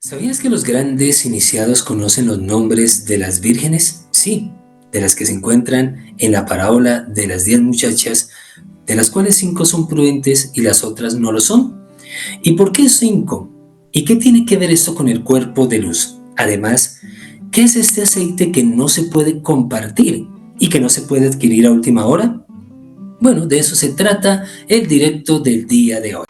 ¿Sabías que los grandes iniciados conocen los nombres de las vírgenes? Sí, de las que se encuentran en la parábola de las 10 muchachas, de las cuales 5 son prudentes y las otras no lo son. ¿Y por qué 5? ¿Y qué tiene que ver esto con el cuerpo de luz? Además, ¿qué es este aceite que no se puede compartir y que no se puede adquirir a última hora? Bueno, de eso se trata el directo del día de hoy.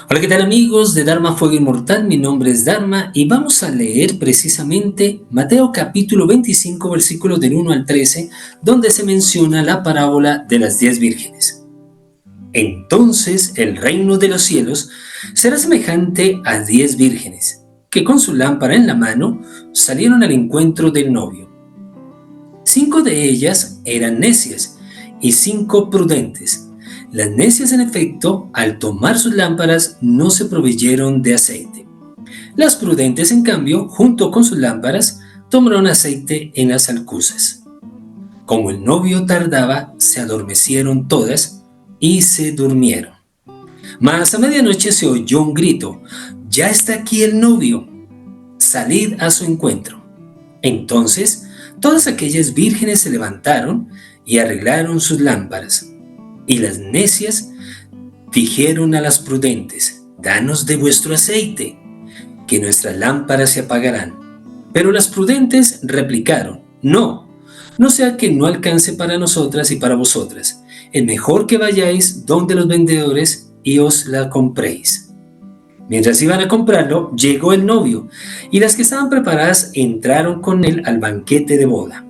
Hola, ¿qué tal amigos de Dharma Fuego Inmortal? Mi nombre es Dharma y vamos a leer precisamente Mateo capítulo 25 versículos del 1 al 13, donde se menciona la parábola de las 10 vírgenes. Entonces el reino de los cielos será semejante a 10 vírgenes, que con su lámpara en la mano salieron al encuentro del novio. 5 de ellas eran necias y 5 prudentes. Las necias, en efecto, al tomar sus lámparas, no se proveyeron de aceite. Las prudentes, en cambio, junto con sus lámparas, tomaron aceite en las alcuzas. Como el novio tardaba, se adormecieron todas y se durmieron. Mas a medianoche se oyó un grito: «¡Ya está aquí el novio! ¡Salid a su encuentro!». Entonces, todas aquellas vírgenes se levantaron y arreglaron sus lámparas. Y las necias dijeron a las prudentes: «Danos de vuestro aceite, que nuestras lámparas se apagarán». Pero las prudentes replicaron: «No, no sea que no alcance para nosotras y para vosotras. Es mejor que vayáis donde los vendedores y os la compréis». Mientras iban a comprarlo, llegó el novio, y las que estaban preparadas entraron con él al banquete de boda.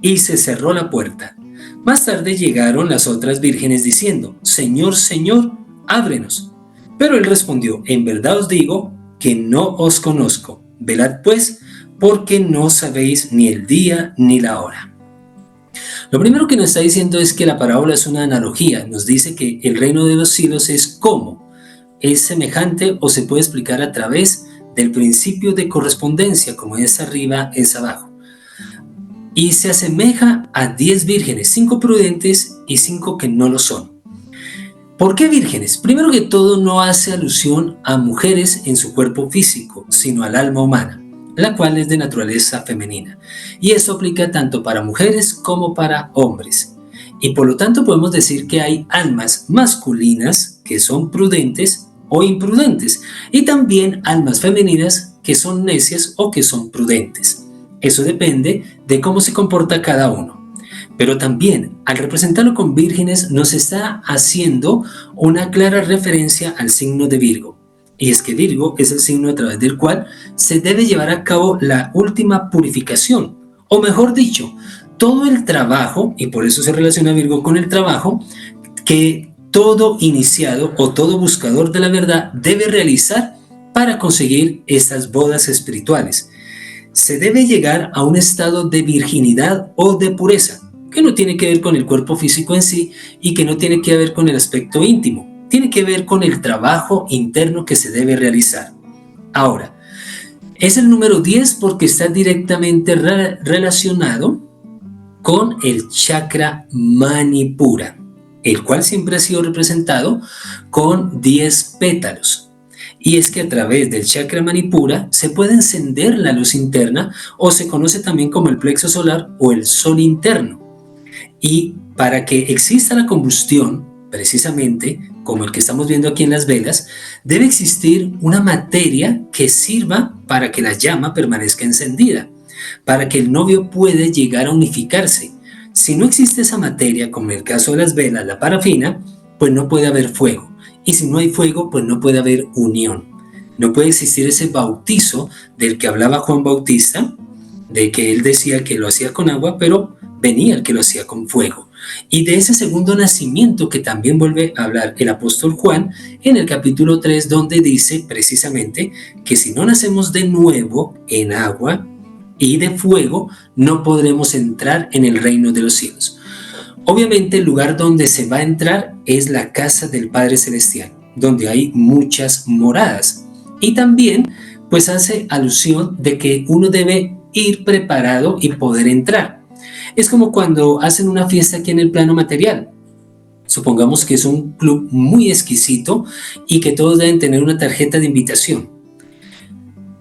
Y se cerró la puerta. Más tarde llegaron las otras vírgenes diciendo: «Señor, Señor, ábrenos». Pero él respondió: «En verdad os digo que no os conozco. Velad pues, porque no sabéis ni el día ni la hora». Lo primero que nos está diciendo es que la parábola es una analogía. Nos dice que el reino de los cielos es como, es semejante o se puede explicar a través del principio de correspondencia, como es arriba, es abajo. Y se asemeja a 10 vírgenes, 5 prudentes y 5 que no lo son. ¿Por qué vírgenes? Primero que todo, no hace alusión a mujeres en su cuerpo físico, sino al alma humana, la cual es de naturaleza femenina. Y esto aplica tanto para mujeres como para hombres. Y por lo tanto podemos decir que hay almas masculinas que son prudentes o imprudentes, y también almas femeninas que son necias o que son prudentes. Eso depende de cómo se comporta cada uno. Pero también, al representarlo con vírgenes, nos está haciendo una clara referencia al signo de Virgo. Y es que Virgo es el signo a través del cual se debe llevar a cabo la última purificación. O mejor dicho, todo el trabajo, y por eso se relaciona Virgo con el trabajo, que todo iniciado o todo buscador de la verdad debe realizar para conseguir estas bodas espirituales. Se debe llegar a un estado de virginidad o de pureza, que no tiene que ver con el cuerpo físico en sí y que no tiene que ver con el aspecto íntimo, tiene que ver con el trabajo interno que se debe realizar. Ahora, es el número 10 porque está directamente relacionado con el chakra Manipura, el cual siempre ha sido representado con 10 pétalos. Y es que a través del chakra Manipura se puede encender la luz interna, o se conoce también como el plexo solar o el sol interno. Y para que exista la combustión, precisamente como el que estamos viendo aquí en las velas, debe existir una materia que sirva para que la llama permanezca encendida, para que el novio pueda llegar a unificarse. Si no existe esa materia, como en el caso de las velas, la parafina, pues no puede haber fuego. Y si no hay fuego, pues no puede haber unión. No puede existir ese bautizo del que hablaba Juan Bautista, de que él decía que lo hacía con agua, pero venía el que lo hacía con fuego. Y de ese segundo nacimiento que también vuelve a hablar el apóstol Juan en el capítulo 3, donde dice precisamente que si no nacemos de nuevo en agua y de fuego, no podremos entrar en el reino de los cielos. Obviamente el lugar donde se va a entrar es la casa del Padre Celestial, donde hay muchas moradas. Y también pues hace alusión de que uno debe ir preparado y poder entrar. Es como cuando hacen una fiesta aquí en el plano material. Supongamos que es un club muy exquisito y que todos deben tener una tarjeta de invitación.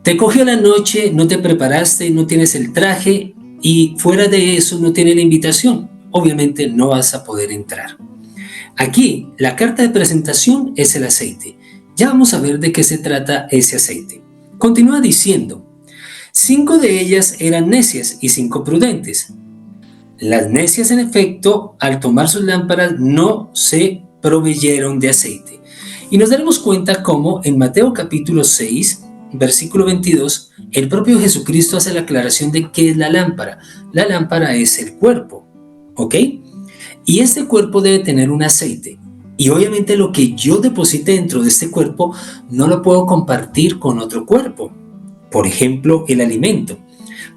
Te cogió la noche, no te preparaste, no tienes el traje y fuera de eso no tienes la invitación. Obviamente no vas a poder entrar. Aquí la carta de presentación es el aceite. Ya vamos a ver de qué se trata ese aceite. Continúa diciendo, 5 de ellas eran necias y 5 prudentes. Las necias, en efecto, al tomar sus lámparas no se proveyeron de aceite. Y nos daremos cuenta cómo en Mateo capítulo 6, versículo 22, el propio Jesucristo hace la aclaración de qué es la lámpara. La lámpara es el cuerpo, ¿ok? Y este cuerpo debe tener un aceite. Y obviamente lo que yo deposite dentro de este cuerpo no lo puedo compartir con otro cuerpo. Por ejemplo, el alimento.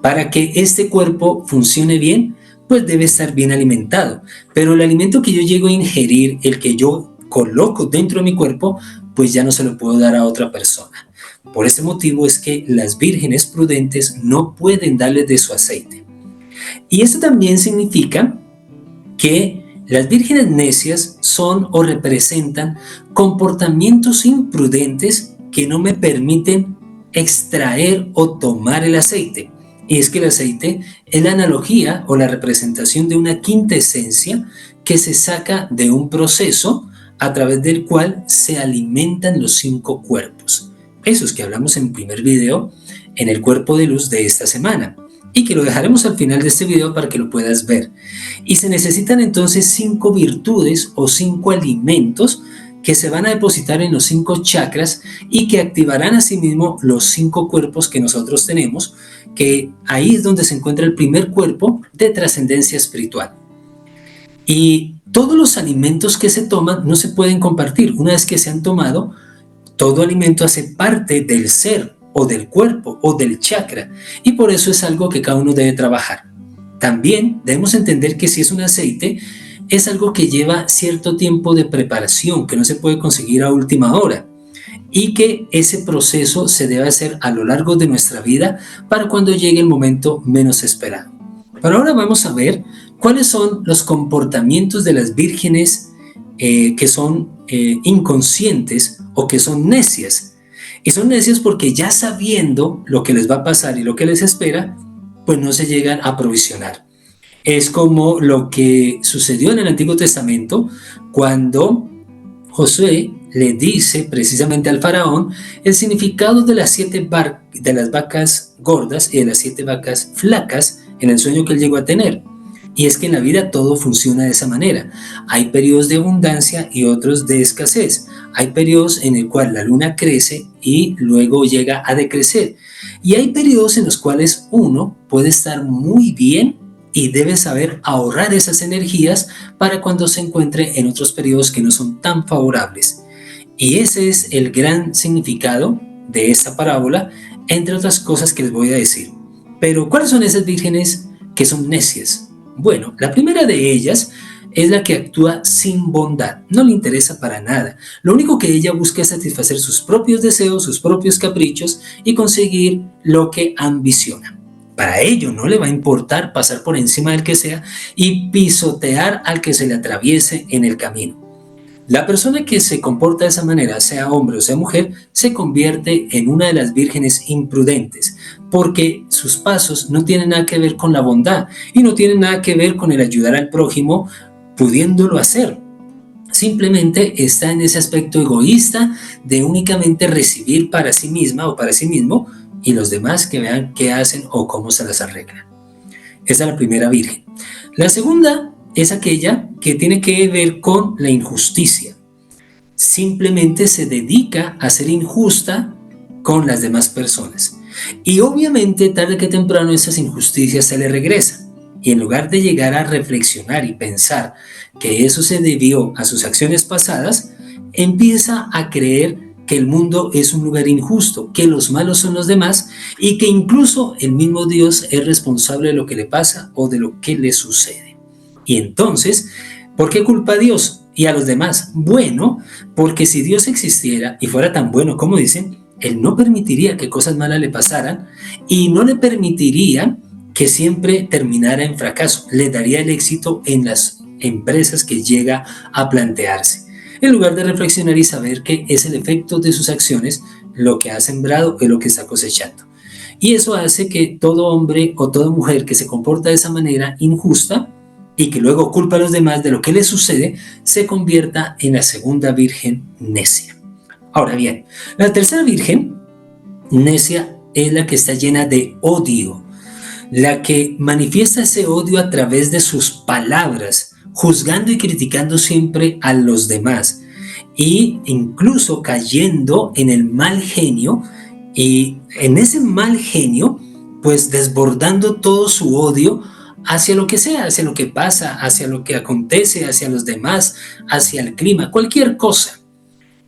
Para que este cuerpo funcione bien, pues debe estar bien alimentado. Pero el alimento que yo llego a ingerir, el que yo coloco dentro de mi cuerpo, pues ya no se lo puedo dar a otra persona. Por ese motivo es que las vírgenes prudentes no pueden darles de su aceite. Y esto también significa que las vírgenes necias son o representan comportamientos imprudentes que no me permiten extraer o tomar el aceite. Y es que el aceite es la analogía o la representación de una quinta esencia que se saca de un proceso a través del cual se alimentan los 5 cuerpos. Esos que hablamos en el primer video, en el cuerpo de luz de esta semana. Y que lo dejaremos al final de este video para que lo puedas ver. Y se necesitan entonces 5 virtudes o 5 alimentos que se van a depositar en los 5 chakras y que activarán asimismo los 5 cuerpos que nosotros tenemos, que ahí es donde se encuentra el primer cuerpo de trascendencia espiritual. Y todos los alimentos que se toman no se pueden compartir. Una vez que se han tomado, todo alimento hace parte del ser o del cuerpo o del chakra, y por eso es algo que cada uno debe trabajar. También debemos entender que si es un aceite, es algo que lleva cierto tiempo de preparación, que no se puede conseguir a última hora, y que ese proceso se debe hacer a lo largo de nuestra vida para cuando llegue el momento menos esperado. Pero ahora vamos a ver cuáles son los comportamientos de las vírgenes que son inconscientes o que son necias. Y son necios porque ya sabiendo lo que les va a pasar y lo que les espera, pues no se llegan a aprovisionar. Es como lo que sucedió en el Antiguo Testamento cuando Josué le dice precisamente al faraón el significado de las 7 de las vacas gordas y de las 7 vacas flacas en el sueño que él llegó a tener. Y es que en la vida todo funciona de esa manera. Hay periodos de abundancia y otros de escasez. Hay periodos en el cual la luna crece y luego llega a decrecer. Y hay periodos en los cuales uno puede estar muy bien y debe saber ahorrar esas energías para cuando se encuentre en otros periodos que no son tan favorables. Y ese es el gran significado de esta parábola, entre otras cosas que les voy a decir. Pero, ¿cuáles son esas vírgenes que son necias? Bueno, la primera de ellas es la que actúa sin bondad, no le interesa para nada. Lo único que ella busca es satisfacer sus propios deseos, sus propios caprichos y conseguir lo que ambiciona. Para ello no le va a importar pasar por encima del que sea y pisotear al que se le atraviese en el camino. La persona que se comporta de esa manera, sea hombre o sea mujer, se convierte en una de las vírgenes imprudentes, porque sus pasos no tienen nada que ver con la bondad y no tienen nada que ver con el ayudar al prójimo pudiéndolo hacer. Simplemente está en ese aspecto egoísta de únicamente recibir para sí misma o para sí mismo y los demás que vean qué hacen o cómo se las arreglan. Esa es la primera virgen. La segunda es aquella que tiene que ver con la injusticia. Simplemente se dedica a ser injusta con las demás personas. Y obviamente tarde que temprano esas injusticias se le regresan. Y en lugar de llegar a reflexionar y pensar que eso se debió a sus acciones pasadas, empieza a creer que el mundo es un lugar injusto, que los malos son los demás y que incluso el mismo Dios es responsable de lo que le pasa o de lo que le sucede. Y entonces, ¿por qué culpa a Dios y a los demás? Bueno, porque si Dios existiera y fuera tan bueno como dicen, Él no permitiría que cosas malas le pasaran y no le permitiría que siempre terminara en fracaso. Le daría el éxito en las empresas que llega a plantearse, en lugar de reflexionar y saber que es el efecto de sus acciones lo que ha sembrado y lo que está cosechando. Y eso hace que todo hombre o toda mujer que se comporta de esa manera injusta y que luego culpa a los demás de lo que les sucede, se convierta en la segunda virgen necia. Ahora bien, la tercera virgen necia es la que está llena de odio, la que manifiesta ese odio a través de sus palabras, juzgando y criticando siempre a los demás, e incluso cayendo en el mal genio, y en ese mal genio, pues desbordando todo su odio hacia lo que sea, hacia lo que pasa, hacia lo que acontece, hacia los demás, hacia el clima, cualquier cosa.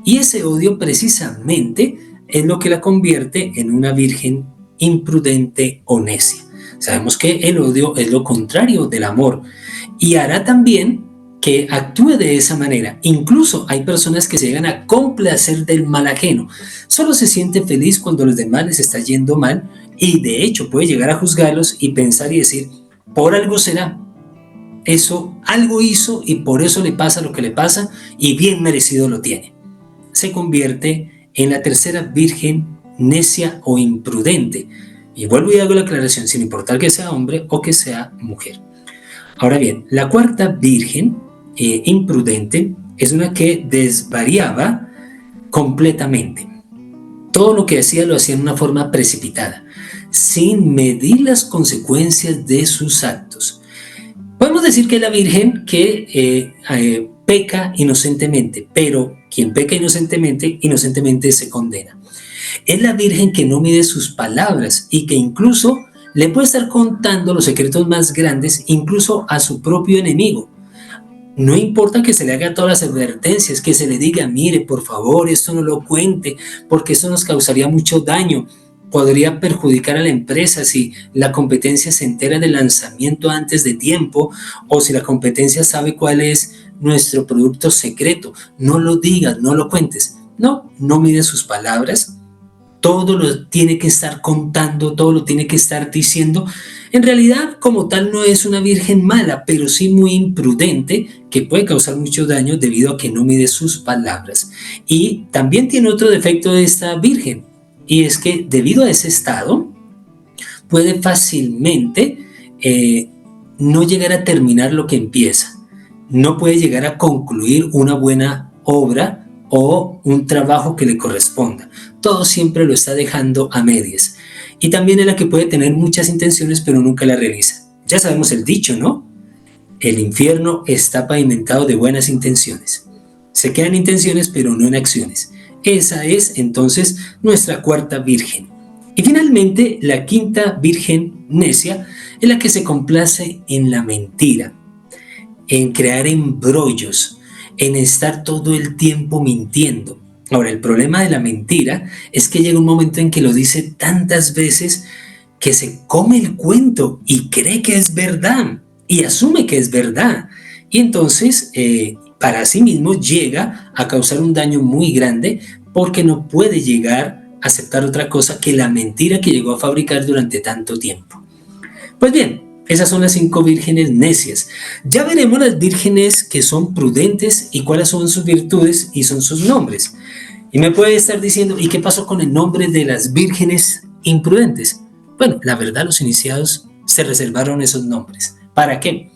Y ese odio precisamente es lo que la convierte en una virgen imprudente o necia. Sabemos que el odio es lo contrario del amor y hará también que actúe de esa manera. Incluso hay personas que se llegan a complacer del mal ajeno. Solo se siente feliz cuando a los demás les está yendo mal y de hecho puede llegar a juzgarlos y pensar y decir, por algo será. Eso algo hizo y por eso le pasa lo que le pasa y bien merecido lo tiene. Se convierte en la tercera virgen necia o imprudente. Y vuelvo y hago la aclaración, sin importar que sea hombre o que sea mujer. Ahora bien, la cuarta virgen imprudente es una que desvariaba completamente. Todo lo que hacía lo hacía en una forma precipitada, sin medir las consecuencias de sus actos. Podemos decir que es la virgen que peca inocentemente, pero quien peca inocentemente, inocentemente se condena. Es la virgen que no mide sus palabras y que incluso le puede estar contando los secretos más grandes incluso a su propio enemigo. No importa que se le haga todas las advertencias, que se le diga, mire, por favor, esto no lo cuente, porque esto nos causaría mucho daño. Podría perjudicar a la empresa si la competencia se entera del lanzamiento antes de tiempo o si la competencia sabe cuál es nuestro producto secreto. No lo digas, no lo cuentes. No mide sus palabras. Todo lo tiene que estar contando, todo lo tiene que estar diciendo. En realidad, como tal, no es una virgen mala, pero sí muy imprudente, que puede causar mucho daño debido a que no mide sus palabras. Y también tiene otro defecto de esta virgen, y es que debido a ese estado, puede fácilmente no llegar a terminar lo que empieza. No puede llegar a concluir una buena obra o un trabajo que le corresponda. Todo siempre lo está dejando a medias. Y también es la que puede tener muchas intenciones pero nunca las realiza. Ya sabemos el dicho, ¿no? El infierno está pavimentado de buenas intenciones. Se quedan intenciones pero no en acciones. Esa es entonces nuestra cuarta virgen. Y finalmente la quinta virgen necia es la que se complace en la mentira, en crear embrollos, en estar todo el tiempo mintiendo. Ahora, el problema de la mentira es que llega un momento en que lo dice tantas veces que se come el cuento y cree que es verdad y asume que es verdad. Y entonces, para sí mismo llega a causar un daño muy grande porque no puede llegar a aceptar otra cosa que la mentira que llegó a fabricar durante tanto tiempo. Pues bien, esas son las 5 vírgenes necias. Ya veremos las vírgenes que son prudentes y cuáles son sus virtudes y son sus nombres. Y me puede estar diciendo, ¿y qué pasó con el nombre de las vírgenes imprudentes? Bueno, la verdad, los iniciados se reservaron esos nombres. ¿Para qué?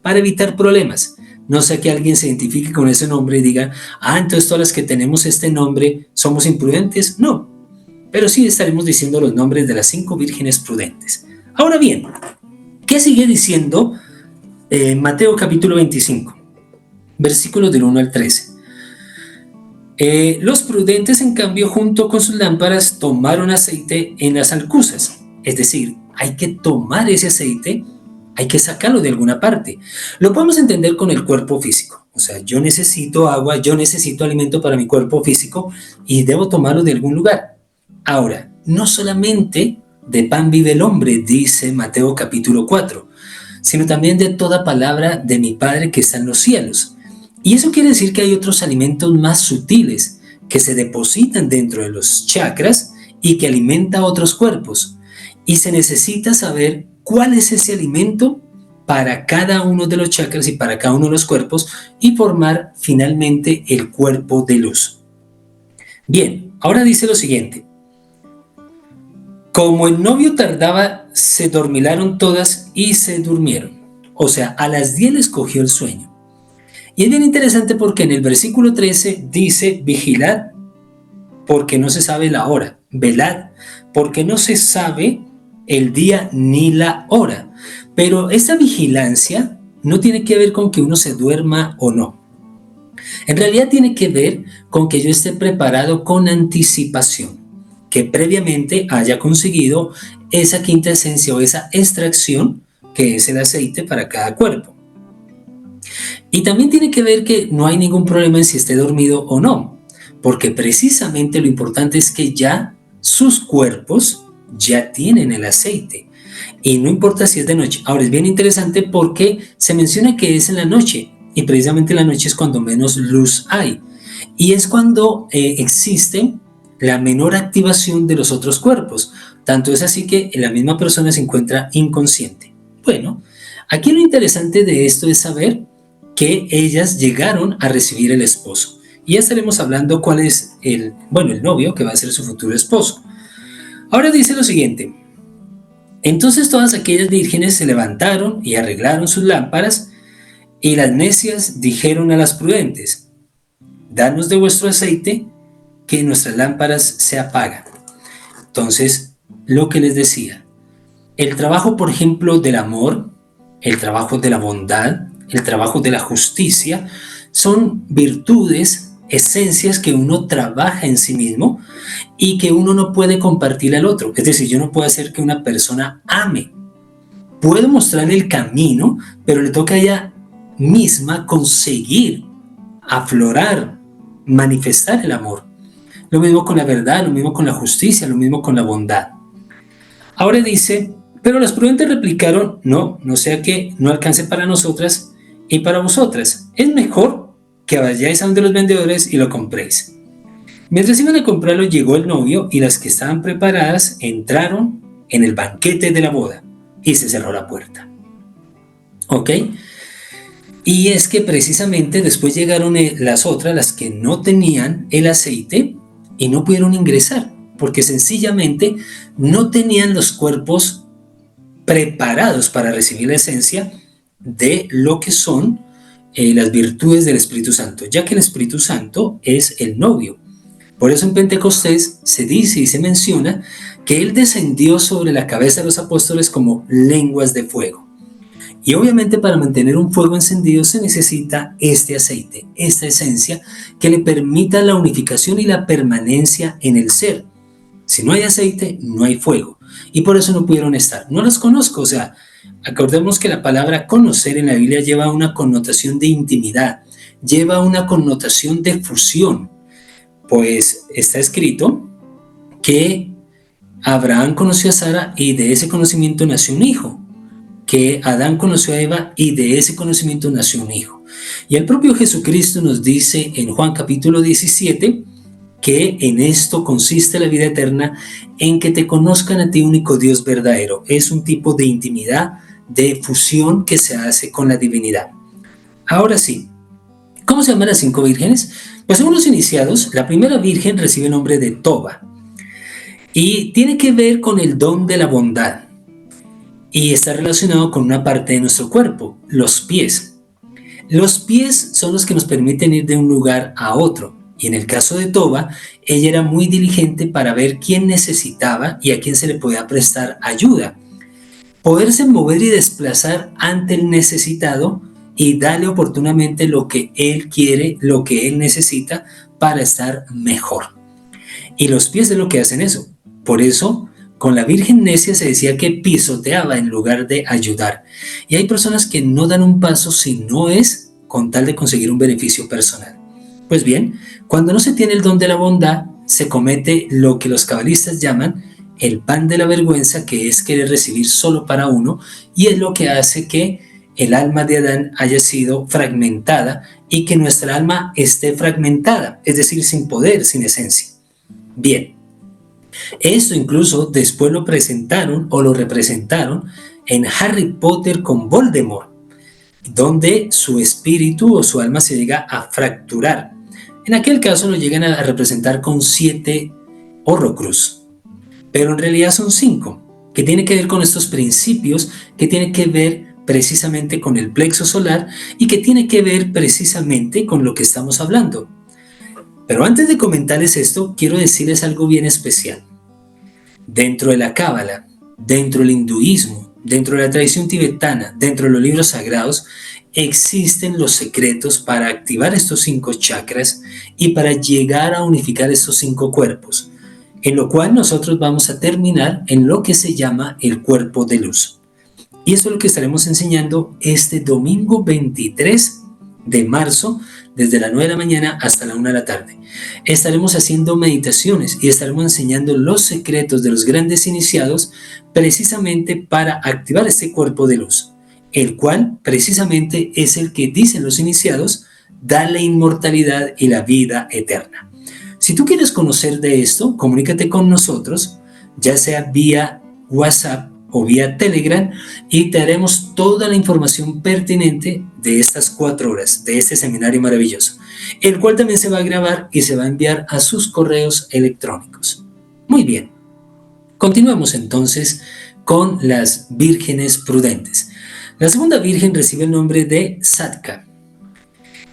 Para evitar problemas. No sea que alguien se identifique con ese nombre y diga, entonces todas las que tenemos este nombre somos imprudentes. No, pero sí estaremos diciendo los nombres de las 5 vírgenes prudentes. Ahora bien, ¿qué sigue diciendo Mateo capítulo 25? Versículos del 1 al 13. Los prudentes, en cambio, junto con sus lámparas, tomaron aceite en las alcuzas. Es decir, hay que tomar ese aceite, hay que sacarlo de alguna parte. Lo podemos entender con el cuerpo físico. O sea, yo necesito agua, yo necesito alimento para mi cuerpo físico y debo tomarlo de algún lugar. Ahora, no solamente de pan vive el hombre, dice Mateo capítulo 4, sino también de toda palabra de mi Padre que está en los cielos. Y eso quiere decir que hay otros alimentos más sutiles que se depositan dentro de los chakras y que alimenta a otros cuerpos. Y se necesita saber cuál es ese alimento para cada uno de los chakras y para cada uno de los cuerpos y formar finalmente el cuerpo de luz. Bien, ahora dice lo siguiente. Como el novio tardaba, se dormilaron todas y se durmieron. O sea, a las 10 les cogió el sueño. Y es bien interesante porque en el versículo 13 dice, vigilad porque no se sabe la hora, velad porque no se sabe el día ni la hora. Pero esta vigilancia no tiene que ver con que uno se duerma o no. En realidad tiene que ver con que yo esté preparado con anticipación, que previamente haya conseguido esa quinta esencia o esa extracción que es el aceite para cada cuerpo. Y también tiene que ver que no hay ningún problema en si esté dormido o no, porque precisamente lo importante es que ya sus cuerpos ya tienen el aceite. Y no importa si es de noche. Ahora es bien interesante porque se menciona que es en la noche y precisamente en la noche es cuando menos luz hay. Y es cuando existe la menor activación de los otros cuerpos. Tanto es así que la misma persona se encuentra inconsciente. Bueno, aquí lo interesante de esto es saber que ellas llegaron a recibir el esposo. Y ya estaremos hablando cuál es el novio que va a ser su futuro esposo. Ahora dice lo siguiente. Entonces todas aquellas vírgenes se levantaron y arreglaron sus lámparas, y las necias dijeron a las prudentes, danos de vuestro aceite, que nuestras lámparas se apagan. Entonces, lo que les decía, el trabajo, por ejemplo, del amor, el trabajo de la bondad, el trabajo de la justicia, son virtudes, esencias que uno trabaja en sí mismo y que uno no puede compartir al otro. Es decir, yo no puedo hacer que una persona ame. Puedo mostrarle el camino, pero le toca a ella misma conseguir, aflorar, manifestar el amor. Lo mismo con la verdad, lo mismo con la justicia, lo mismo con la bondad. Ahora dice, pero las prudentes replicaron, no sea que no alcance para nosotras y para vosotras. Es mejor que vayáis a donde los vendedores y lo compréis. Mientras iban a comprarlo, llegó el novio y las que estaban preparadas entraron en el banquete de la boda y se cerró la puerta. ¿Ok? Y es que precisamente después llegaron las otras, las que no tenían el aceite y no pudieron ingresar, porque sencillamente no tenían los cuerpos preparados para recibir la esencia de lo que son las virtudes del Espíritu Santo, ya que el Espíritu Santo es el novio. Por eso en Pentecostés se dice y se menciona que Él descendió sobre la cabeza de los apóstoles como lenguas de fuego. Y obviamente para mantener un fuego encendido se necesita este aceite, esta esencia que le permita la unificación y la permanencia en el ser. Si no hay aceite, no hay fuego. Y por eso no pudieron estar. No las conozco, o sea, acordemos que la palabra conocer en la Biblia lleva una connotación de intimidad, lleva una connotación de fusión. Pues está escrito que Abraham conoció a Sara y de ese conocimiento nació un hijo. Que Adán conoció a Eva y de ese conocimiento nació un hijo. Y el propio Jesucristo nos dice en Juan capítulo 17 que en esto consiste la vida eterna, en que te conozcan a ti, único Dios verdadero. Es un tipo de intimidad, de fusión que se hace con la divinidad. Ahora sí, ¿cómo se llaman las 5 vírgenes? Pues según los iniciados, la primera virgen recibe el nombre de Toba y tiene que ver con el don de la bondad. Y está relacionado con una parte de nuestro cuerpo, los pies. Los pies son los que nos permiten ir de un lugar a otro. Y en el caso de Toba, ella era muy diligente para ver quién necesitaba y a quién se le podía prestar ayuda. Poderse mover y desplazar ante el necesitado y darle oportunamente lo que él quiere, lo que él necesita para estar mejor. Y los pies es lo que hacen eso. Por eso, con la Virgen Necia se decía que pisoteaba en lugar de ayudar. Y hay personas que no dan un paso si no es con tal de conseguir un beneficio personal. Pues bien, cuando no se tiene el don de la bondad, se comete lo que los cabalistas llaman el pan de la vergüenza, que es querer recibir solo para uno, y es lo que hace que el alma de Adán haya sido fragmentada y que nuestra alma esté fragmentada, es decir, sin poder, sin esencia. Bien, esto incluso después lo presentaron o lo representaron en Harry Potter con Voldemort, donde su espíritu o su alma se llega a fracturar. En aquel caso lo llegan a representar con 7 Horrocrux, pero en realidad son 5, que tiene que ver con estos principios, que tiene que ver precisamente con el plexo solar y que tiene que ver precisamente con lo que estamos hablando. Pero antes de comentarles esto, quiero decirles algo bien especial. Dentro de la Cábala, dentro del hinduismo, dentro de la tradición tibetana, dentro de los libros sagrados, existen los secretos para activar estos 5 chakras y para llegar a unificar estos 5 cuerpos, en lo cual nosotros vamos a terminar en lo que se llama el cuerpo de luz. Y eso es lo que estaremos enseñando este domingo 23 de marzo, desde las 9 de la mañana hasta la 1 de la tarde. Estaremos haciendo meditaciones y estaremos enseñando los secretos de los grandes iniciados precisamente para activar este cuerpo de luz, el cual precisamente es el que, dicen los iniciados, da la inmortalidad y la vida eterna. Si tú quieres conocer de esto, comunícate con nosotros, ya sea vía WhatsApp o vía Telegram, y te daremos toda la información pertinente de estas 4 horas, de este seminario maravilloso, el cual también se va a grabar y se va a enviar a sus correos electrónicos. Muy bien, continuamos entonces con las vírgenes prudentes. La segunda virgen recibe el nombre de Satka,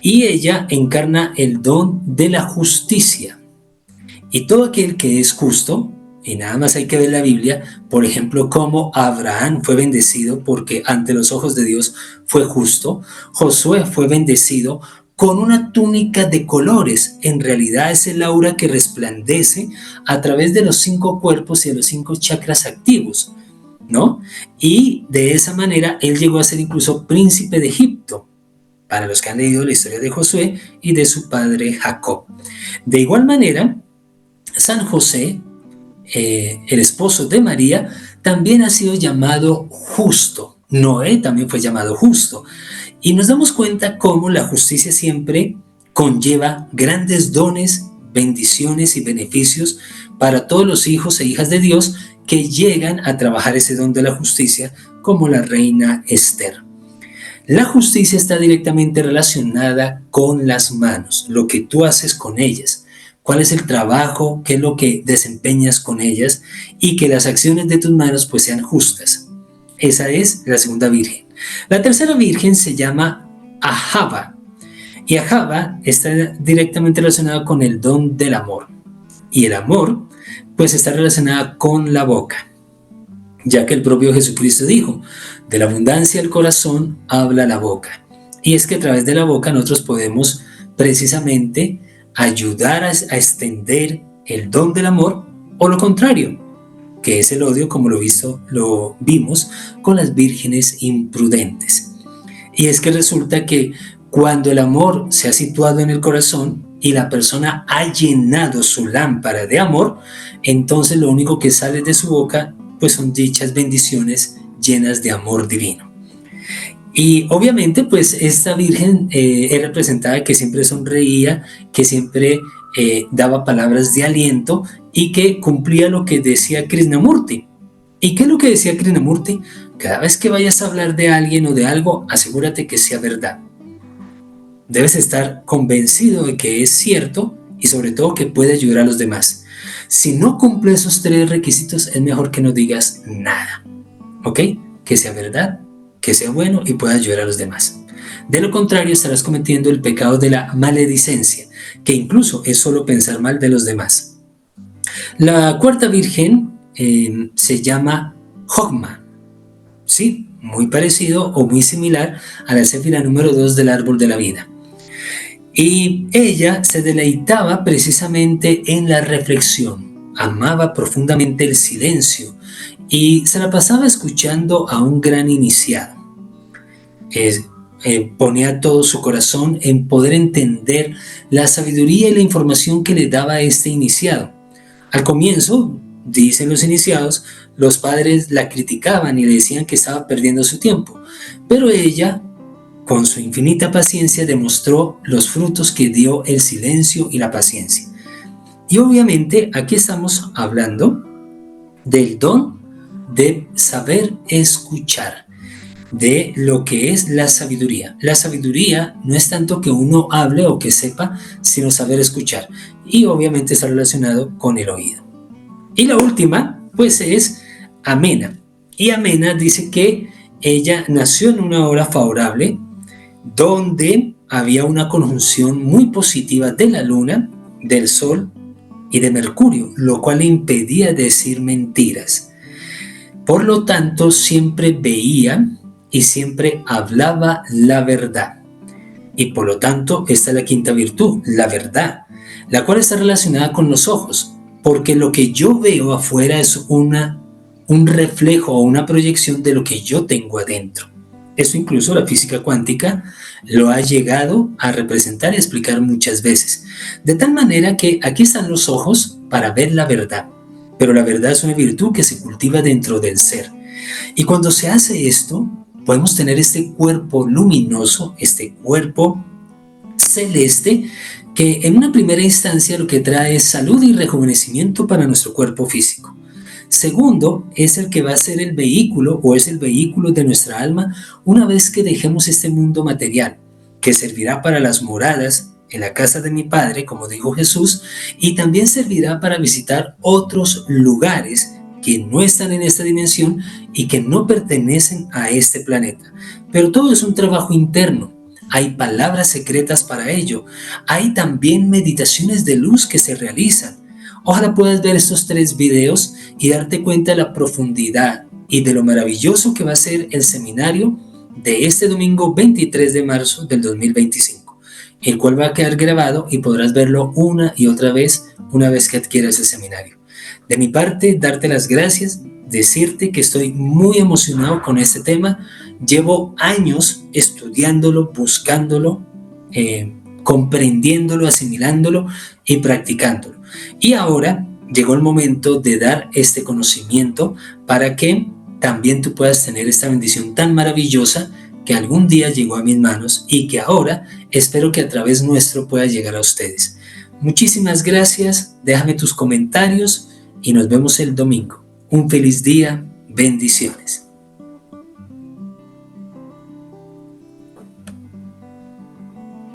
y ella encarna el don de la justicia. Y todo aquel que es justo, y nada más hay que ver la Biblia, por ejemplo, cómo Abraham fue bendecido porque ante los ojos de Dios fue justo. Josué fue bendecido con una túnica de colores. En realidad es el aura que resplandece a través de los 5 cuerpos y de los 5 chakras activos, ¿no? Y de esa manera él llegó a ser incluso príncipe de Egipto, para los que han leído la historia de Josué y de su padre Jacob. De igual manera, San José, el esposo de María, también ha sido llamado justo. Noé también fue llamado justo. Y nos damos cuenta cómo la justicia siempre conlleva grandes dones, bendiciones y beneficios para todos los hijos e hijas de Dios que llegan a trabajar ese don de la justicia, como la reina Esther. La justicia está directamente relacionada con las manos, lo que tú haces con ellas. Cuál es el trabajo, qué es lo que desempeñas con ellas, y que las acciones de tus manos pues sean justas. Esa es la segunda virgen. La tercera virgen se llama Ahava, y Ahava está directamente relacionada con el don del amor, y el amor pues está relacionada con la boca, ya que el propio Jesucristo dijo: de la abundancia del corazón habla la boca. Y es que a través de la boca nosotros podemos precisamente ayudar a extender el don del amor, o lo contrario, que es el odio, como lo vimos con las vírgenes imprudentes. Y es que resulta que cuando el amor se ha situado en el corazón y la persona ha llenado su lámpara de amor, entonces lo único que sale de su boca pues son dichas bendiciones llenas de amor divino. Y obviamente pues esta virgen es representada que siempre sonreía, que siempre daba palabras de aliento y que cumplía lo que decía Krishnamurti. ¿Y qué es lo que decía Krishnamurti? Cada vez que vayas a hablar de alguien o de algo, asegúrate que sea verdad. Debes estar convencido de que es cierto y sobre todo que puede ayudar a los demás. Si no cumple esos 3 requisitos, es mejor que no digas nada, ¿ok? Que sea verdad, que sea bueno y pueda ayudar a los demás. De lo contrario, estarás cometiendo el pecado de la maledicencia, que incluso es solo pensar mal de los demás. La cuarta virgen se llama Jogma, ¿sí? Muy parecido o muy similar a la séfira número 2 del árbol de la vida. Y ella se deleitaba precisamente en la reflexión, amaba profundamente el silencio y se la pasaba escuchando a un gran iniciado. Ponía todo su corazón en poder entender la sabiduría y la información que le daba este iniciado. Al comienzo dicen los iniciados, los padres la criticaban y le decían que estaba perdiendo su tiempo, pero ella, con su infinita paciencia, demostró los frutos que dio el silencio y la paciencia. Y obviamente aquí estamos hablando del don de saber escuchar, de lo que es la sabiduría. La sabiduría no es tanto que uno hable o que sepa, sino saber escuchar. Y obviamente está relacionado con el oído. Y la última, pues es Amena. Y Amena dice que ella nació en una hora favorable, donde había una conjunción muy positiva de la luna, del sol y de Mercurio, lo cual le impedía decir mentiras. Por lo tanto, siempre veía y siempre hablaba la verdad. Y por lo tanto, esta es la quinta virtud, la verdad, la cual está relacionada con los ojos, porque lo que yo veo afuera es un reflejo o una proyección de lo que yo tengo adentro. Eso incluso la física cuántica lo ha llegado a representar y explicar muchas veces. De tal manera que aquí están los ojos para ver la verdad, pero la verdad es una virtud que se cultiva dentro del ser. Y cuando se hace esto, podemos tener este cuerpo luminoso, este cuerpo celeste, que en una primera instancia lo que trae es salud y rejuvenecimiento para nuestro cuerpo físico. Segundo, es el que va a ser el vehículo o es el vehículo de nuestra alma una vez que dejemos este mundo material, que servirá para las moradas en la casa de mi Padre, como dijo Jesús, y también servirá para visitar otros lugares que no están en esta dimensión y que no pertenecen a este planeta. Pero todo es un trabajo interno. Hay palabras secretas para ello. Hay también meditaciones de luz que se realizan. Ojalá puedas ver estos 3 videos y darte cuenta de la profundidad y de lo maravilloso que va a ser el seminario de este domingo 23 de marzo del 2025, el cual va a quedar grabado y podrás verlo una y otra vez una vez que adquieras el seminario. De mi parte, darte las gracias, decirte que estoy muy emocionado con este tema. Llevo años estudiándolo, buscándolo, comprendiéndolo, asimilándolo y practicándolo. Y ahora llegó el momento de dar este conocimiento para que también tú puedas tener esta bendición tan maravillosa que algún día llegó a mis manos y que ahora espero que a través nuestro pueda llegar a ustedes. Muchísimas gracias, déjame tus comentarios y nos vemos el domingo. Un feliz día, bendiciones.